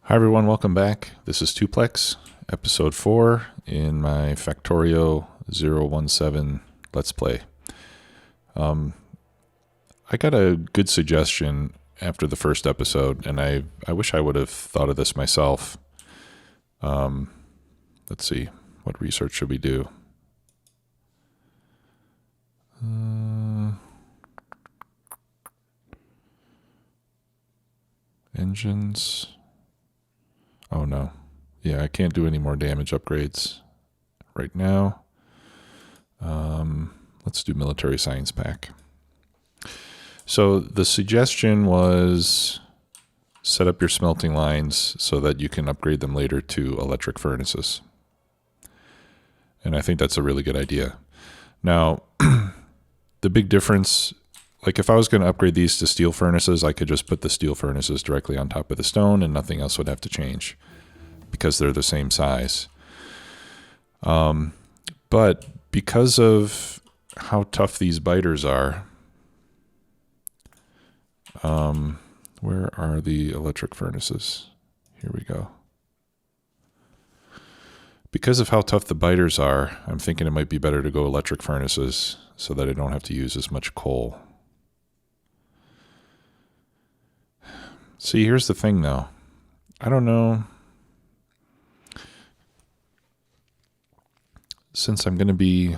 Hi everyone, welcome back. This is Tuplex, episode 4 in my Factorio 0.17 Let's Play. I got a good suggestion after the first episode, and I wish I would have thought of this myself. Let's see, what research should we do? Engines. Oh no. Yeah, I can't do any more damage upgrades right now. Let's do military science pack. So the suggestion was set up your smelting lines so that you can upgrade them later to electric furnaces. And I think that's a really good idea. Now, the big difference, like if I was going to upgrade these to steel furnaces, I could just put the steel furnaces directly on top of the stone and nothing else would have to change because they're the same size. But because of how tough these biters are, where are the electric furnaces? Here we go. Because of how tough the biters are, I'm thinking it might be better to go electric furnaces so that I don't have to use as much coal. See, here's the thing though. I don't know. Since I'm going to be,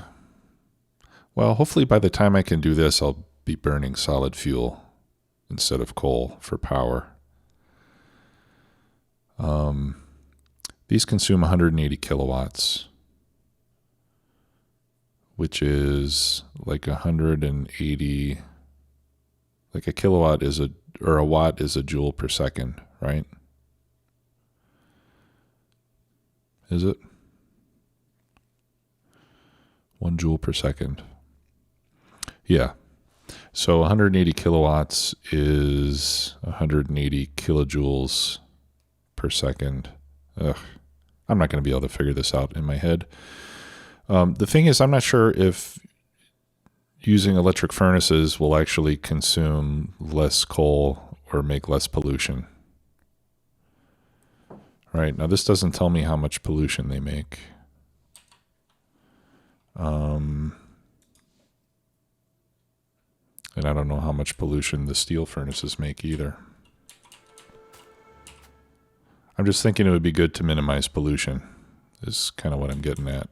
well, hopefully by the time I can do this, I'll be burning solid fuel instead of coal for power. These consume 180 kilowatts, which is like 180, like a kilowatt is or a watt is a joule per second, right? Is it? 1 joule per second. Yeah. So 180 kilowatts is 180 kilojoules per second. Ugh. I'm not going to be able to figure this out in my head. The thing is, I'm not sure if using electric furnaces will actually consume less coal or make less pollution. Right. Now, this doesn't tell me how much pollution they make. And I don't know how much pollution the steel furnaces make either. I'm just thinking it would be good to minimize pollution, is kind of what I'm getting at.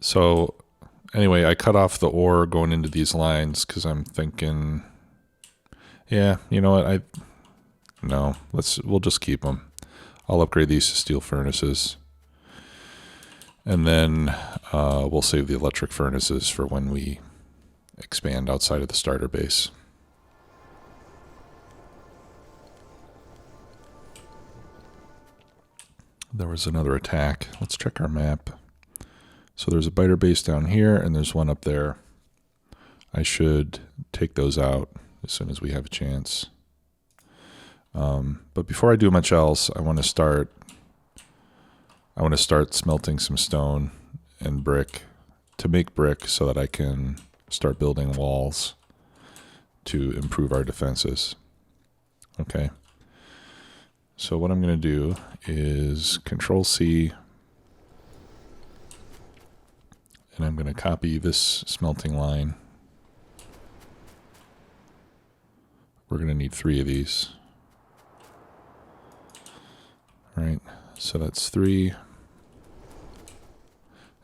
So anyway, I cut off the ore going into these lines because I'm thinking, yeah, you know what? We'll just keep them. I'll upgrade these to steel furnaces. And then we'll save the electric furnaces for when we expand outside of the starter base. There was another attack. Let's check our map. So there's a biter base down here, and there's one up there. I should take those out as soon as we have a chance. But before I do much else, I want to start smelting some stone and brick to make brick so that I can start building walls to improve our defenses. Okay. So what I'm going to do is Control C, and I'm going to copy this smelting line. We're going to need 3 of these. All right. So that's 3.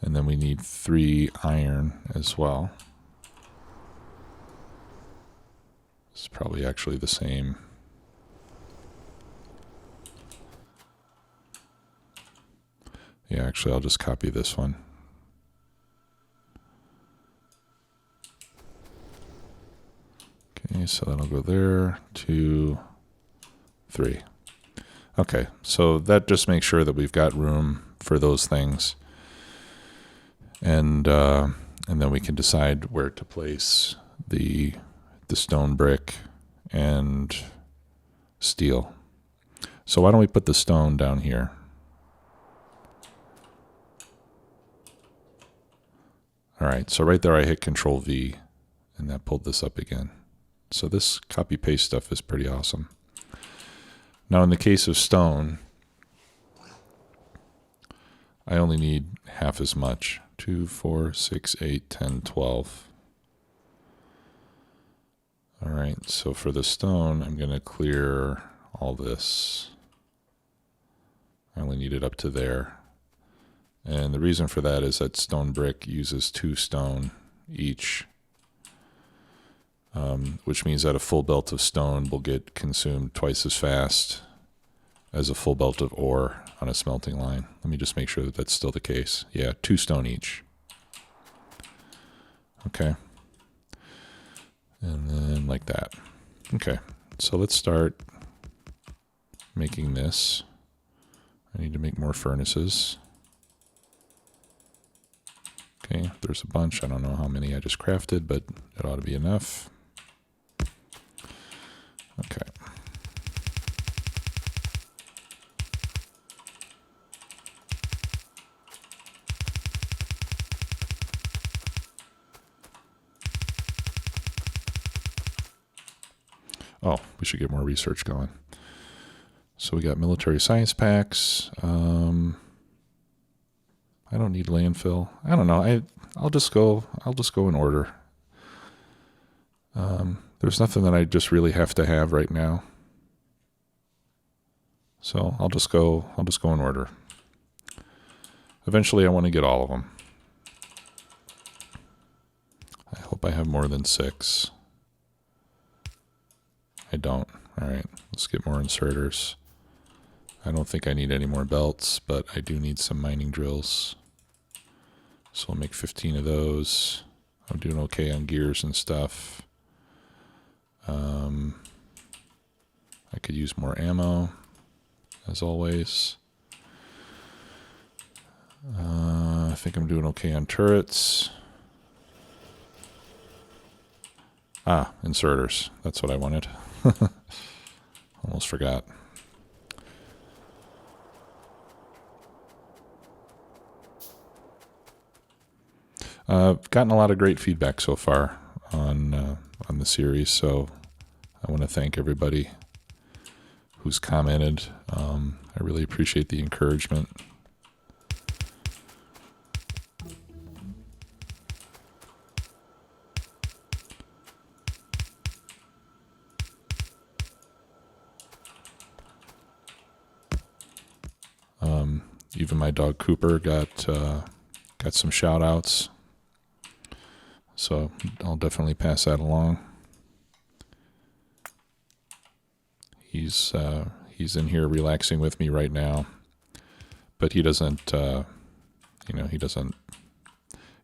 And then we need 3 iron as well. It's probably actually the same. Yeah, actually, I'll just copy this one. Okay, so that'll go there, 2, 3. Okay, so that just makes sure that we've got room for those things. And then we can decide where to place the stone brick and steel. So why don't we put the stone down here? All right, so right there I hit Control V, and that pulled this up again. So this copy-paste stuff is pretty awesome. Now in the case of stone, I only need half as much. 2, 4, 6, 8, 10, 12. All right, so for the stone, I'm going to clear all this. I only need it up to there. And the reason for that is that stone brick uses 2 stone each, which means that a full belt of stone will get consumed twice as fast as a full belt of ore on a smelting line. Let me just make sure that that's still the case. Yeah, 2 stone each. Okay. And then like that. Okay, so let's start making this. I need to make more furnaces. Okay, there's a bunch. I don't know how many I just crafted, but it ought to be enough. Okay. Oh, we should get more research going. So we got military science packs. I don't need landfill. I don't know. I'll just go in order. There's nothing that I just really have to have right now. So I'll just go in order. Eventually I want to get all of them. I hope I have more than 6. I don't. All right, let's get more inserters. I don't think I need any more belts, but I do need some mining drills. So I'll make 15 of those. I'm doing okay on gears and stuff. I could use more ammo, as always. I think I'm doing okay on turrets. Ah, inserters. That's what I wanted. Almost forgot. I've gotten a lot of great feedback so far on the series, so I want to thank everybody who's commented. I really appreciate the encouragement. Even my dog Cooper got some shout outs. So I'll definitely pass that along. He's in here relaxing with me right now, but he doesn't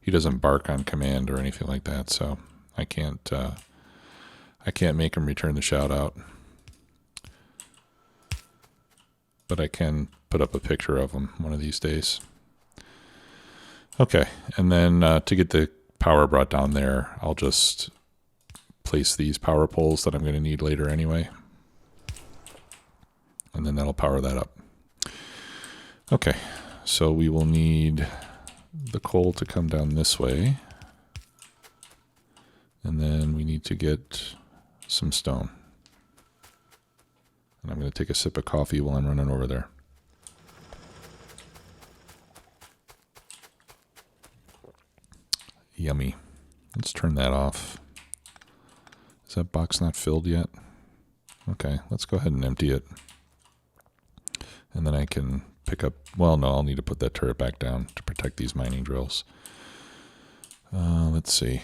he doesn't bark on command or anything like that. So I can't make him return the shout out, but I can put up a picture of him one of these days. Okay, and then to get the power brought down there, I'll just place these power poles that I'm going to need later anyway. And then that'll power that up. Okay, so we will need the coal to come down this way. And then we need to get some stone. And I'm going to take a sip of coffee while I'm running over there. Yummy. Let's turn that off. Is that box not filled yet? Okay, let's go ahead and empty it. And then I can pick up, well, no, I'll need to put that turret back down to protect these mining drills. Let's see.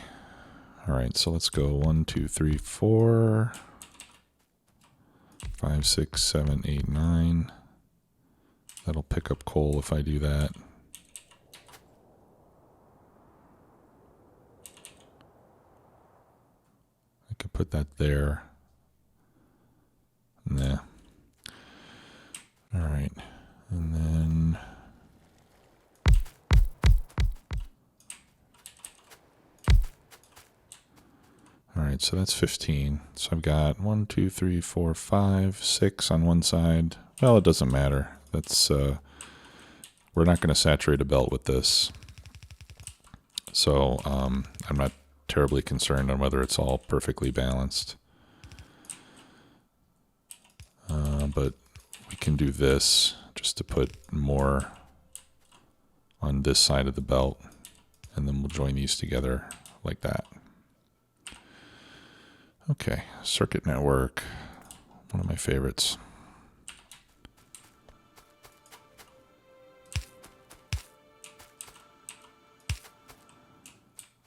All right, so let's go 1, 2, 3, 4, 5, 6, 7, 8, 9. That'll pick up coal if I do that. I could put that there. Nah. All right, and then all right, so that's 15. So I've got 1, 2, 3, 4, 5, 6 on one side. Well, it doesn't matter. That's we're not going to saturate a belt with this, so I'm not terribly concerned on whether it's all perfectly balanced. but we can do this just to put more on this side of the belt, and then we'll join these together like that. Okay, circuit network, one of my favorites.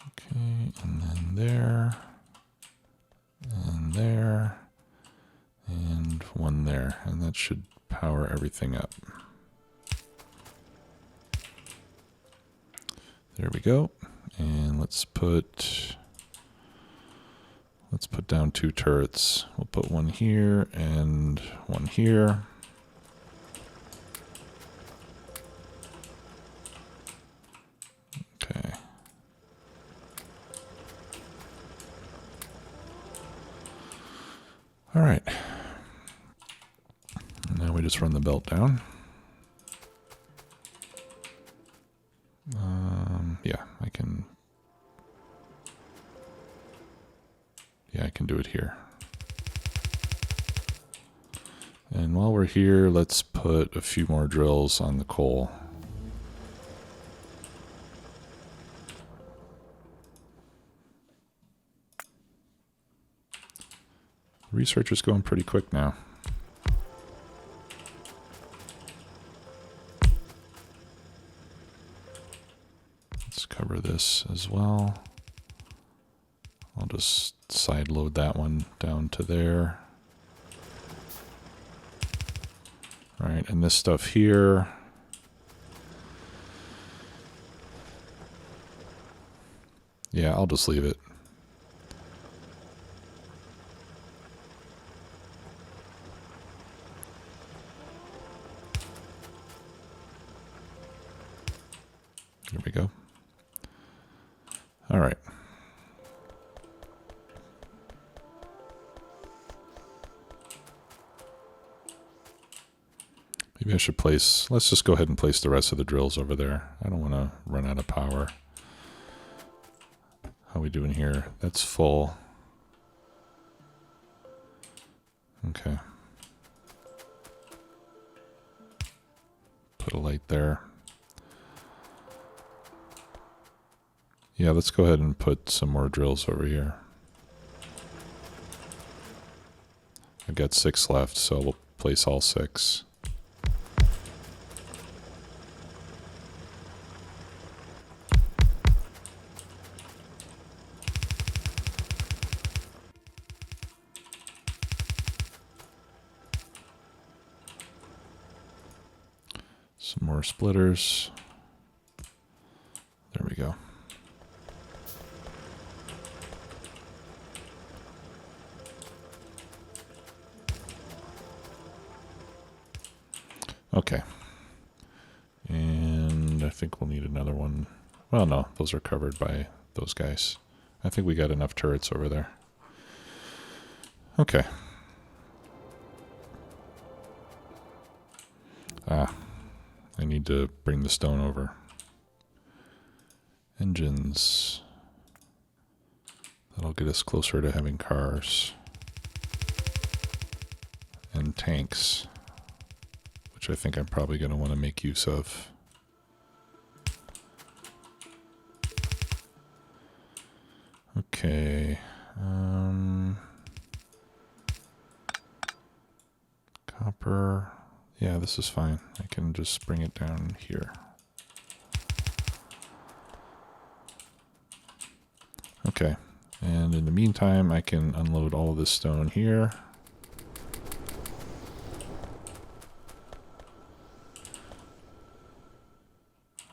Okay, and then there, and there, and one there, and that should power everything up. There we go. And let's put down 2 turrets. We'll put one here and one here. Okay. All right. Now we just run the belt down. Yeah, I can do it here. And while we're here, let's put a few more drills on the coal. Research is going pretty quick now. Let's cover this as well. I'll just side load that one down to there. All right, and this stuff here. Yeah, I'll just leave it. There we go. All right. Maybe I should place, let's just go ahead and place the rest of the drills over there. I don't want to run out of power. How are we doing here? That's full. Okay. Put a light there. Yeah, let's go ahead and put some more drills over here. I've got 6 left, so we'll place all 6. Some more splitters. There we go. Okay. And I think we'll need another one. Well, no, those are covered by those guys. I think we got enough turrets over there. Okay. I need to bring the stone over. Engines. That'll get us closer to having cars. And tanks, which I think I'm probably going to want to make use of. Okay. Copper. Yeah, this is fine. I can just bring it down here. Okay. And in the meantime, I can unload all of this stone here.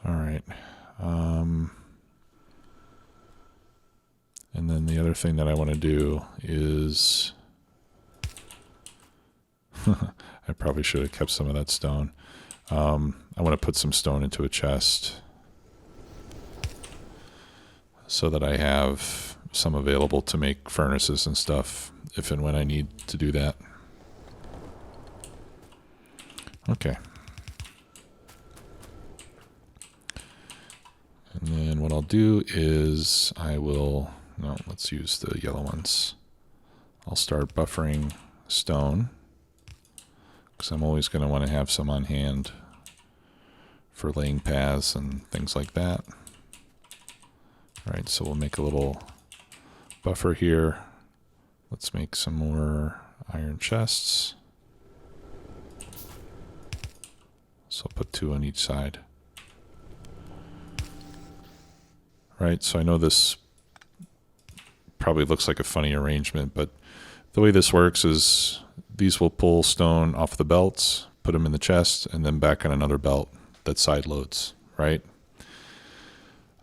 All right. And then the other thing that I want to do is I probably should have kept some of that stone. I want to put some stone into a chest so that I have some available to make furnaces and stuff if and when I need to do that. Okay. And then what I'll do is no, let's use the yellow ones. I'll start buffering stone because I'm always going to want to have some on hand for laying paths and things like that. All right, so we'll make a little buffer here. Let's make some more iron chests. So I'll put 2 on each side. Right, so I know this probably looks like a funny arrangement, but the way this works is these will pull stone off the belts, put them in the chest, and then back on another belt that side loads, right?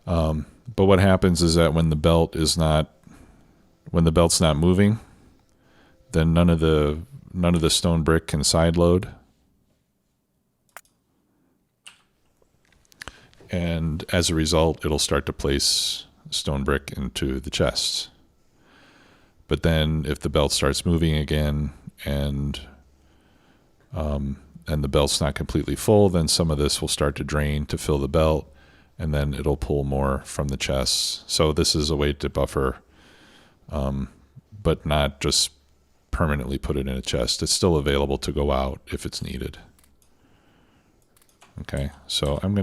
But what happens is that when the belt's not moving, then none of the stone brick can side load. And as a result, it'll start to place stone brick into the chests. But then if the belt starts moving again and the belt's not completely full, then some of this will start to drain to fill the belt, and then it'll pull more from the chests. So this is a way to buffer, but not just permanently put it in a chest. It's still available to go out if it's needed. Okay, so I'm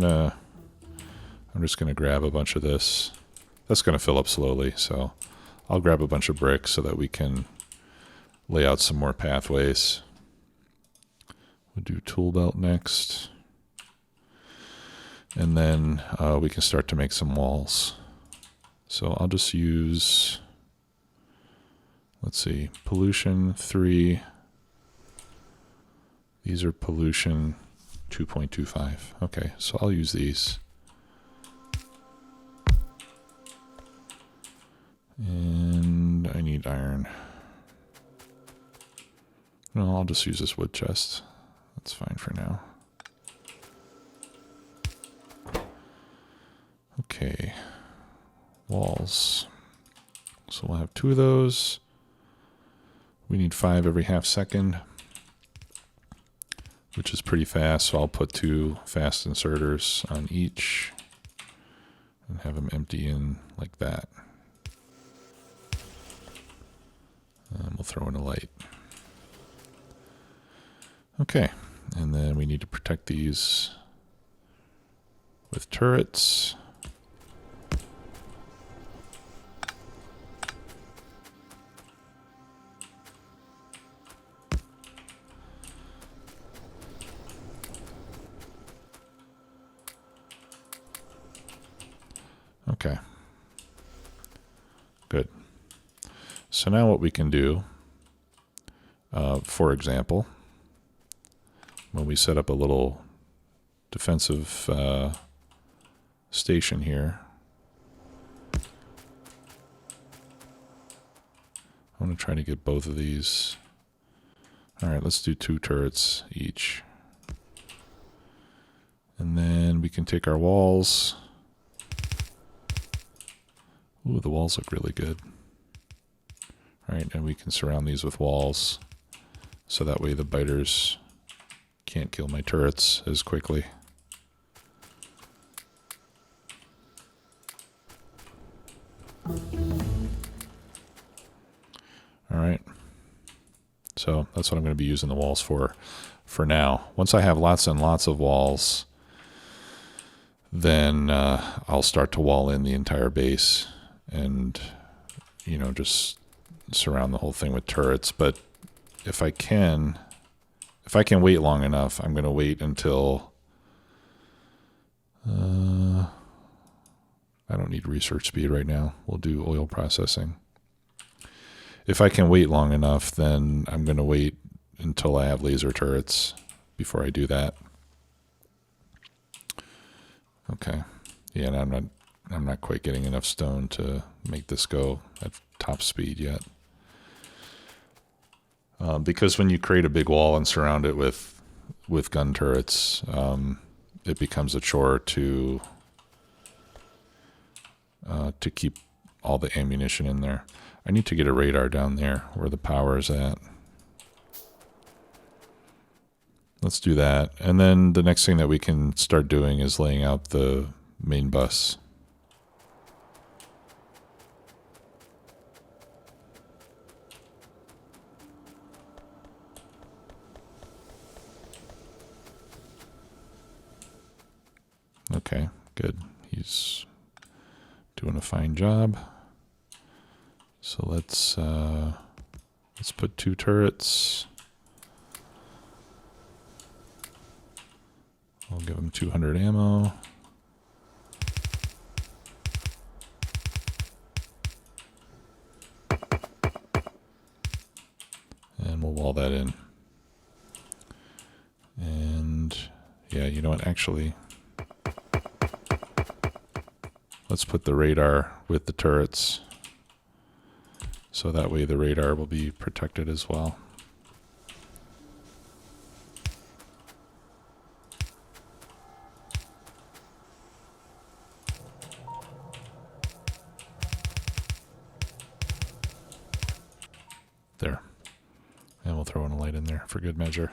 just gonna grab a bunch of this. That's gonna fill up slowly, so I'll grab a bunch of bricks so that we can lay out some more pathways. We'll do tool belt next. And then we can start to make some walls. So I'll just use, let's see, pollution 3. These are pollution 2.25. Okay, so I'll use these. And I need iron. No, I'll just use this wood chest. That's fine for now. Okay, walls. So we'll have 2 of those. We need 5 every half second, which is pretty fast. So I'll put 2 fast inserters on each and have them empty in like that. And we'll throw in a light. Okay, and then we need to protect these with turrets. Okay, good. So now what we can do, for example, when we set up a little defensive station here, I want to try to get both of these. All right, let's do 2 turrets each. And then we can take our walls. Ooh, the walls look really good. All right, and we can surround these with walls, so that way the biters can't kill my turrets as quickly. All right, so that's what I'm going to be using the walls for now. Once I have lots and lots of walls, then I'll start to wall in the entire base and, you know, just surround the whole thing with turrets. But if I can wait long enough, I'm going to wait until I don't need research speed right now. We'll do oil processing. If I can wait long enough, then I'm going to wait until I have laser turrets before I do that. Okay. Yeah, and I'm not quite getting enough stone to make this go at top speed yet. Because when you create a big wall and surround it with gun turrets, it becomes a chore to keep all the ammunition in there. I need to get a radar down there where the power is at. Let's do that. And then the next thing that we can start doing is laying out the main bus. Doing a fine job. So let's put 2 turrets. I'll give them 200 ammo. And we'll wall that in. And yeah, you know what, actually, let's put the radar with the turrets. So that way the radar will be protected as well. There. And we'll throw in a light in there for good measure.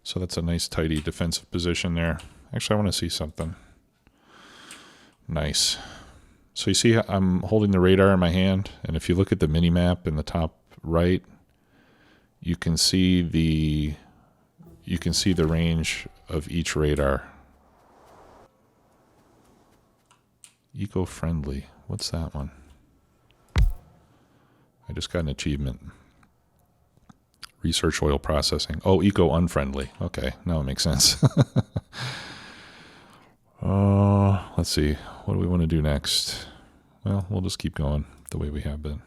So that's a nice tidy defensive position there. Actually, I want to see something. Nice. So you see I'm holding the radar in my hand, and if you look at the mini map in the top right, you can see the range of each radar. Eco-friendly. What's that one? I just got an achievement. Research oil processing. Oh, eco-unfriendly. Okay, now it makes sense. Let's see. What do we want to do next? Well, we'll just keep going the way we have been.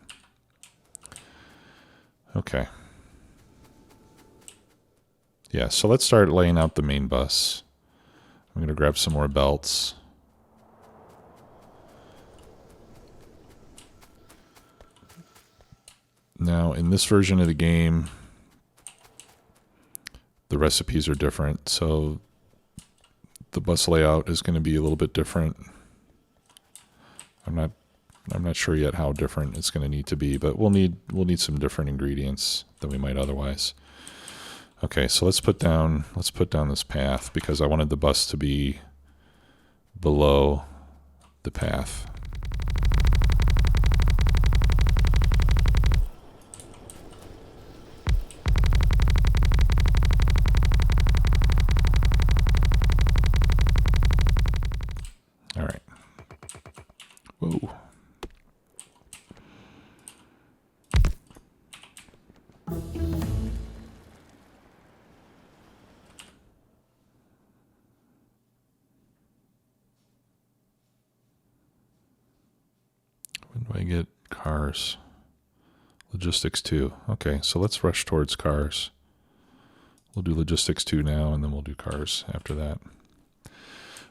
Okay. Yeah, so let's start laying out the main bus. I'm going to grab some more belts. Now, in this version of the game, the recipes are different, so the bus layout is going to be a little bit different. I'm not sure yet how different it's going to need to be, but we'll need some different ingredients than we might otherwise. Okay, so let's put down this path because I wanted the bus to be below the path. All right. Whoa. When do I get cars? Logistics 2. Okay, so let's rush towards cars. We'll do logistics 2 now, and then we'll do cars after that.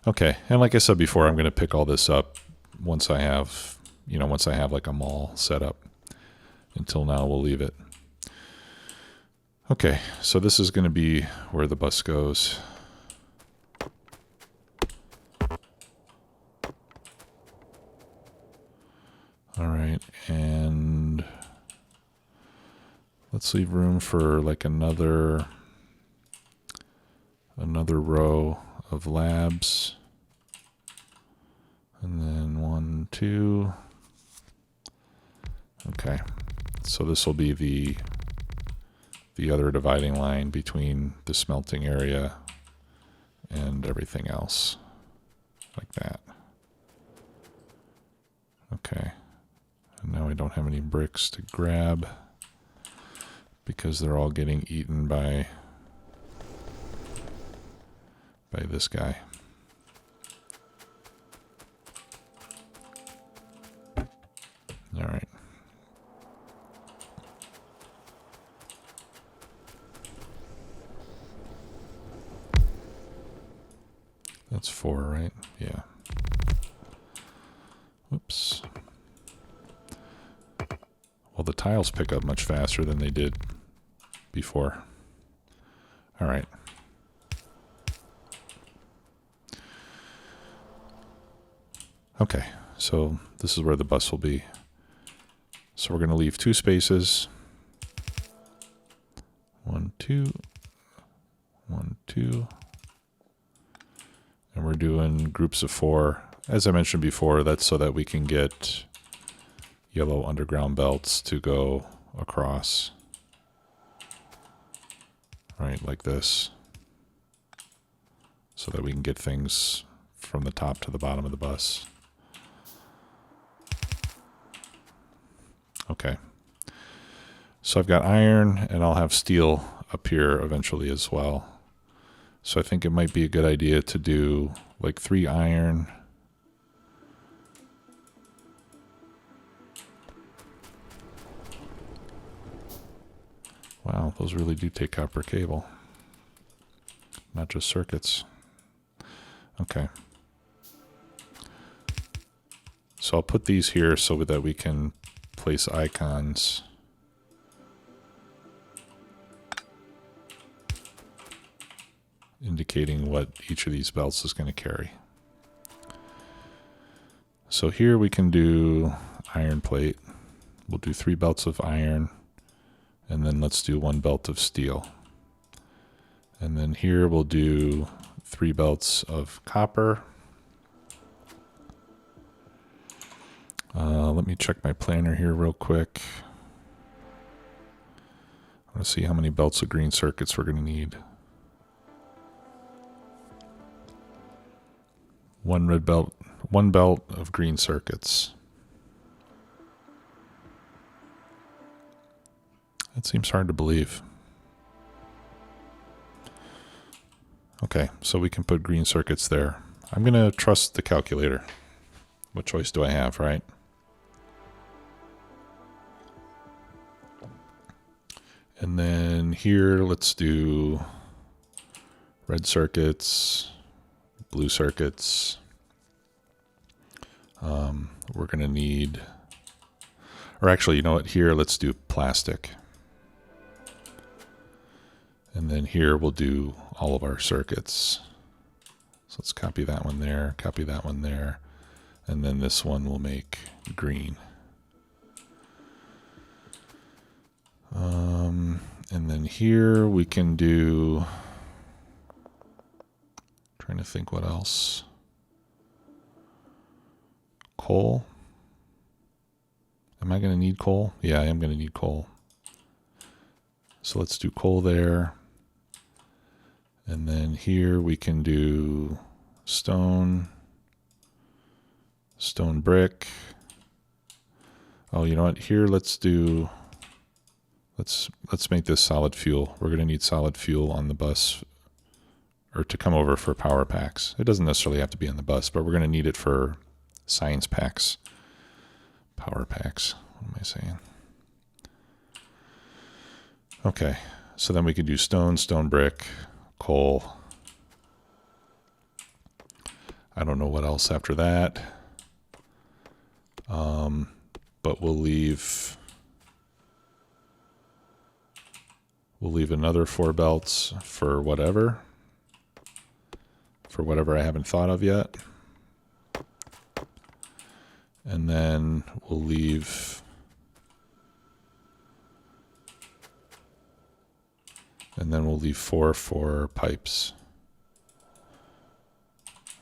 Okay, and like I said before, I'm going to pick all this up once I have like a mall set up. Until now, we'll leave it. Okay, so this is going to be where the bus goes. All right, and let's leave room for like another row of labs. And then 1, 2. Okay, so this will be the other dividing line between the smelting area and everything else, like that. Okay, and now I don't have any bricks to grab because they're all getting eaten by this guy. All right. That's 4, right? Yeah. Whoops. Well, the tiles pick up much faster than they did before. All right. Okay, so this is where the bus will be. So we're going to leave 2 spaces. 1, 2. 1, 2. And we're doing groups of 4. As I mentioned before, that's so that we can get yellow underground belts to go across. Right, like this. So that we can get things from the top to the bottom of the bus. Okay. So I've got iron, and I'll have steel up here eventually as well. So I think it might be a good idea to do like 3 iron. Wow, those really do take copper cable, not just circuits. Okay. So I'll put these here so that we can place icons. Indicating what each of these belts is going to carry. So here we can do iron plate. We'll do 3 belts of iron, and then let's do 1 belt of steel. And then here we'll do 3 belts of copper. Let me check my planner here real quick. I want to see how many belts of green circuits we're going to need. 1 red belt, 1 belt of green circuits. That seems hard to believe. Okay, so we can put green circuits there. I'm going to trust the calculator. What choice do I have, right? And then here, let's do red circuits, blue circuits. We're going to need, or actually, you know what? Here, let's do plastic. And then here, we'll do all of our circuits. So let's copy that one there, copy that one there. And then this one will make green. And then here we can do, trying to think what else. Coal. Am I going to need coal? Yeah, I am going to need coal. So let's do coal there. And then here we can do stone, stone brick. Oh, you know what? Here let's do, let's make this solid fuel. We're going to need solid fuel on the bus, or to come over for power packs. It doesn't necessarily have to be on the bus, but we're going to need it for science packs. Power packs. What am I saying? Okay, so then we could do stone, stone brick, coal. I don't know what else after that. But we'll leave another 4 belts for whatever I haven't thought of yet. And then we'll leave and then we'll leave 4 for pipes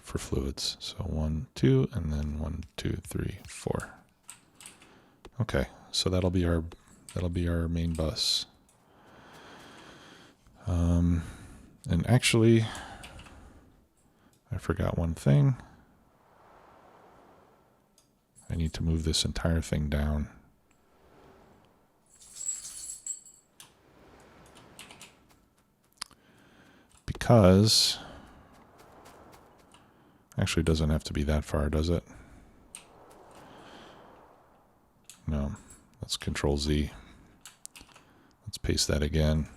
for fluids. So 1, 2, and then 1, 2, 3, 4. Okay, so that'll be our main bus. And actually, I forgot one thing. I need to move this entire thing down. Because, actually it doesn't have to be that far, does it? No, let's Control Z. Let's paste that again.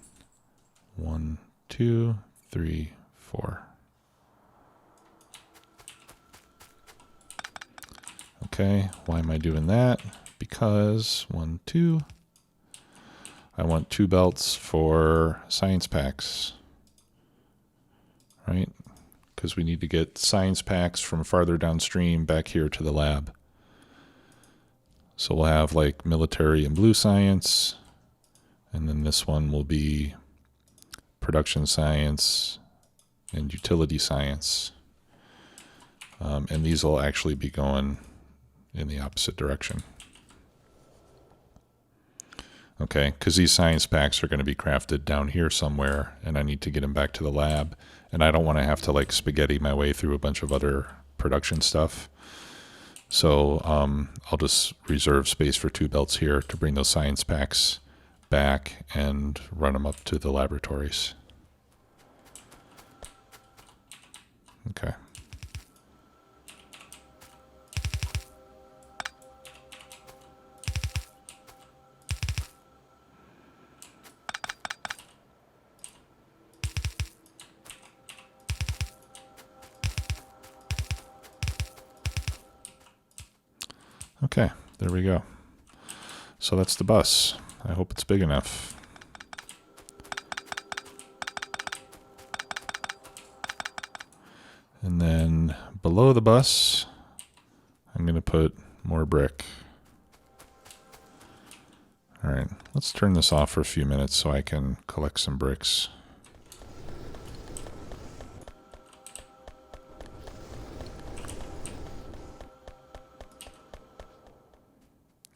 1, 2, 3, 4. Okay, why am I doing that? Because 1, 2. I want 2 belts for science packs, right? Because we need to get science packs from farther downstream back here to the lab. So we'll have like military and blue science, and then this one will be production science and utility science. And these will actually be going in the opposite direction. Okay, because these science packs are going to be crafted down here somewhere, and I need to get them back to the lab, and I don't want to have to like spaghetti my way through a bunch of other production stuff. So I'll just reserve space for 2 belts here to bring those science packs back and run them up to the laboratories. Okay. Okay, there we go. So that's the bus. I hope it's big enough. And then below the bus, I'm going to put more brick. All right, let's turn this off for a few minutes so I can collect some bricks.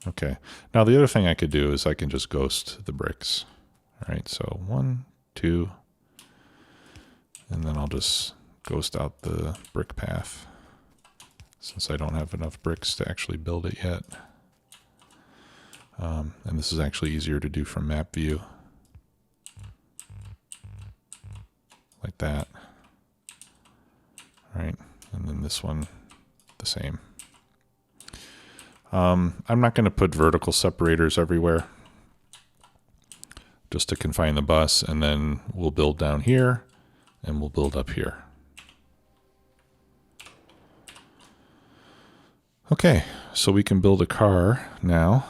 Okay, now the other thing I could do is I can just ghost the bricks. All right, so 1, 2, and then I'll just ghost out the brick path since I don't have enough bricks to actually build it yet. And this is actually easier to do from map view. Like that. All right, and then this one the same. I'm not going to put vertical separators everywhere, just to confine the bus, and then we'll build down here and we'll build up here. Okay, so we can build a car now.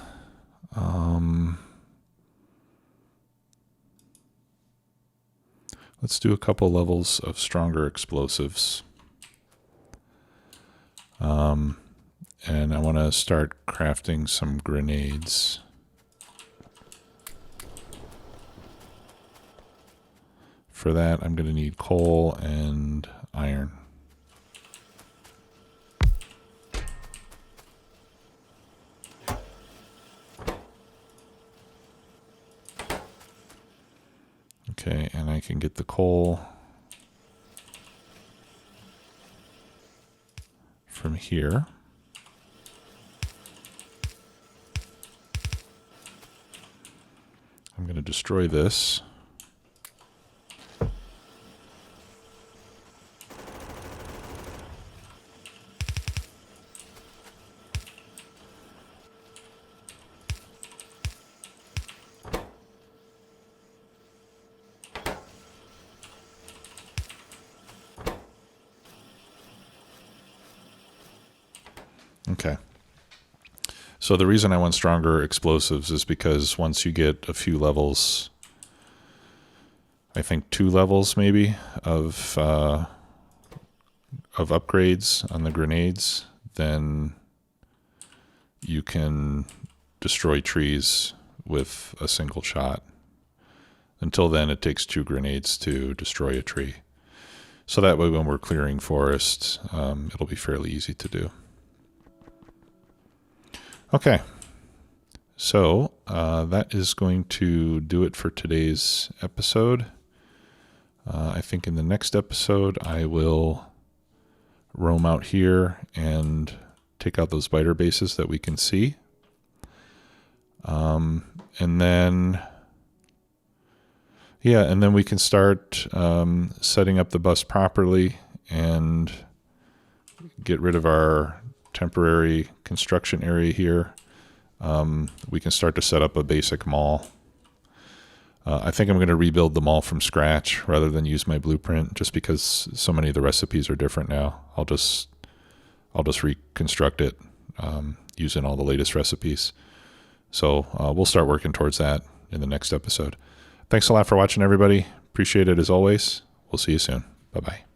Let's do a couple levels of stronger explosives. And I want to start crafting some grenades. For that, I'm going to need coal and iron. Okay, and I can get the coal from here. I'm going to destroy this. Okay. So the reason I want stronger explosives is because once you get a few levels, I think 2 levels maybe of upgrades on the grenades, then you can destroy trees with a single shot. Until then, it takes 2 grenades to destroy a tree. So that way when we're clearing forests, it'll be fairly easy to do. Okay, so that is going to do it for today's episode. I think in the next episode I will roam out here and take out those spider bases that we can see. And then we can start setting up the bus properly and get rid of our temporary construction area here. We can start to set up a basic mall. I think I'm going to rebuild the mall from scratch rather than use my blueprint, just because so many of the recipes are different now. I'll just reconstruct it using all the latest recipes. So we'll start working towards that in the next episode. Thanks a lot for watching, everybody. Appreciate it as always. We'll see you soon. Bye-bye.